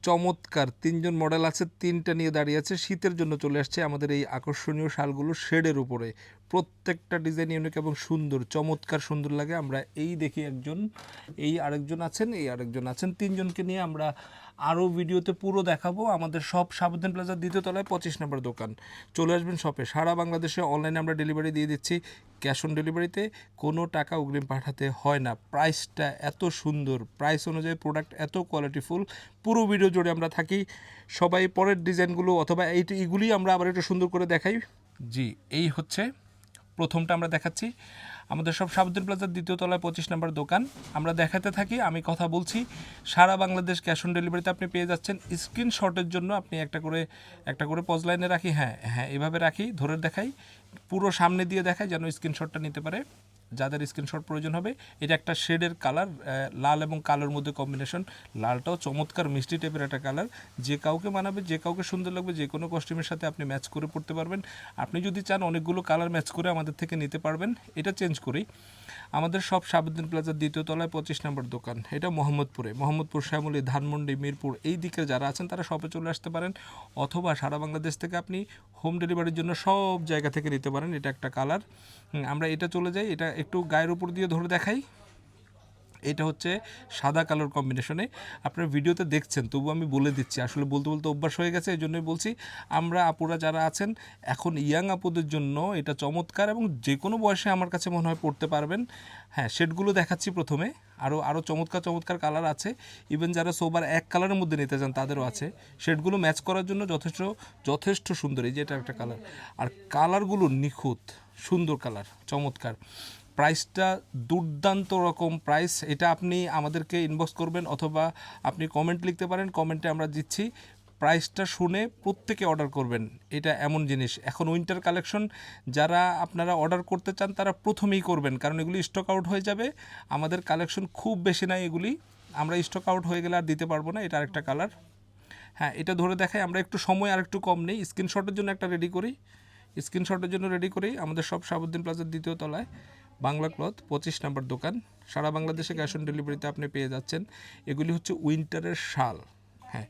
চমৎকার ৩ জন মডেল আছে, ৩টা নিয়ে দাঁড়িয়ে আছে। শীতের জন্য চলে আসছে আমাদের এই আকর্ষণীয় শালগুলো শেডের উপরে। প্রত্যেকটা ডিজাইন ইউনিক এবং সুন্দর, চমৎকার সুন্দর লাগে। আমরা এই দেখি একজন, এই আরেকজন আছেন, এই আরেকজন আছেন, ৩ জনকে নিয়ে আমরা আরও ভিডিওতে পুরো দেখাবো। আমাদের সব সাবধান প্লাজার দ্বিতীয় তলায় 25 নম্বর দোকান। চলে আসবেন শপে। সারা বাংলাদেশে অনলাইনে আমরা ডেলিভারি দিয়ে দিচ্ছি। ক্যাশ অন ডেলিভারিতে কোনো টাকা অগ্রিম পাঠাতে হয় না। প্রাইসটা এত সুন্দর, প্রাইস অনুযায়ী প্রোডাক্ট এত কোয়ালিটিফুল। পুরো ভিডিও জুড়ে আমরা থাকি। সবাই পরের ডিজাইনগুলো অথবা এইগুলি আমরা আবার একটু সুন্দর করে দেখাই। জি, এই হচ্ছে প্রথমটা আমরা দেখাচ্ছি। আমাদের সব সাবধান প্লাজার দ্বিতীয় তলায় 25 নম্বর দোকান। আমরা দেখাতে থাকি, আমি কথা বলছি। সারা বাংলাদেশ ক্যাশ অন ডেলিভারিতে আপনি পেয়ে যাচ্ছেন। স্ক্রিনশটের জন্য আপনি একটা করে পজ লাইনে রাখি, হ্যাঁ হ্যাঁ এভাবে রাখি, ধরে দেখাই, পুরো সামনে দিয়ে দেখাই যেন স্ক্রিনশটটা নিতে পারে যাদের স্ক্রিনশট প্রয়োজন হবে। এটা একটা শেডের কালার, লাল এবং কালোর মধ্যে কম্বিনেশন। লালটাও চমৎকার মিষ্টি টাইপের একটা কালার, যে কাউকে মানাবে, যে কাউকে সুন্দর লাগবে, যে কোনো কস্টিউমের সাথে আপনি ম্যাচ করে পড়তে পারবেন। আপনি যদি চান অনেকগুলো কালার ম্যাচ করে আমাদের থেকে নিতে পারবেন। এটা চেঞ্জ করি। আমাদের সব সাবুদ্দিন প্লাজার দ্বিতীয় তলায় 25 নম্বর দোকান। এটা মোহাম্মদপুর, শ্যামলী, ধানমন্ডি, মিরপুর এই দিকে যারা আছেন তারা শপে চলে আসতে পারেন, অথবা সারা বাংলাদেশ থেকে আপনি হোম ডেলিভারির জন্য সব জায়গা থেকে নিতে পারেন। এটা একটা কালার। আমরা এটা চলে যাই, এটা একটু গায়ের উপর দিয়ে ধরে দেখাই। এটা হচ্ছে সাদা কালোর কম্বিনেশনে। আপনারা ভিডিওতে দেখছেন, তবু আমি বলে দিচ্ছি, আসলে বলতে বলতে অভ্যাস হয়ে গেছে, এই জন্যই বলছি। আমরা আপুরা যারা আছেন এখন, ইয়াং আপুদের জন্য এটা চমৎকার, এবং যে কোনো বয়সে আমার কাছে মনে হয় পড়তে পারবেন। হ্যাঁ, শেডগুলো দেখাচ্ছি প্রথমে। আরও চমৎকার কালার আছে। ইভেন যারা সোবার এক কালারের মধ্যে নিতে চান তাদেরও আছে। শেডগুলো ম্যাচ করার জন্য যথেষ্ট সুন্দর। এই যে এটা একটা কালার, আর কালারগুলো নিখুঁত, সুন্দর কালার, চমৎকার। প্রাইসটা দুর্দান্ত রকম প্রাইস। এটা আপনি আমাদেরকে ইনবক্স করবেন অথবা আপনি কমেন্ট লিখতে পারেন, কমেন্টে আমরা দিচ্ছি। প্রাইসটা শুনে প্রত্যেকে অর্ডার করবেন। এটা এমন জিনিস, এখন উইন্টার কালেকশন যারা আপনারা অর্ডার করতে চান তারা প্রথমেই করবেন, কারণ এগুলি স্টক আউট হয়ে যাবে। আমাদের কালেকশন খুব বেশি নাই, এগুলি আমরা স্টক আউট হয়ে গেলে আর দিতে পারবো না। এটা আরেকটা কালার। হ্যাঁ, এটা ধরে দেখাই। আমরা একটু সময় আর একটু কম নেই, স্ক্রিনশটের জন্য একটা রেডি করি। আমাদের সব সাবুদ্দিন প্লাজার দ্বিতীয় তলায় বাংলা ক্লথ 25 নম্বর দোকান। সারা বাংলাদেশে ক্যাশ অন ডেলিভারিতে আপনি পেয়ে যাচ্ছেন। এগুলি হচ্ছে উইন্টারের শাল। হ্যাঁ,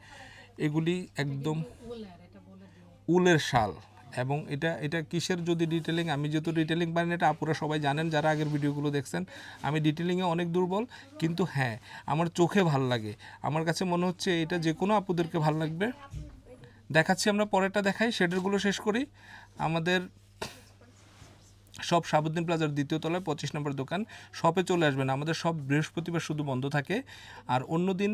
এগুলি একদম উলের শাল। এবং এটা কিসের যদি ডিটেলিং, আমি যেহেতু ডিটেলিং পারি না, এটা আপুরা সবাই জানেন যারা আগের ভিডিওগুলো দেখছেন। আমি ডিটেলিংয়ে অনেক দুর্বল, কিন্তু হ্যাঁ আমার চোখে ভাল লাগে। আমার কাছে মনে হচ্ছে এটা যে কোনো আপুদেরকে ভাল লাগবে। দেখাচ্ছি, আমরা পরেরটা দেখাই, শেডেরগুলো শেষ করি। আমাদের সব সাবুদ্দিন প্লাজার দ্বিতীয় তলায় 25 নম্বর দোকান। শপে চলে আসবেন। আমাদের সব বৃহস্পতিবার শুধু বন্ধ থাকে, আর অন্য দিন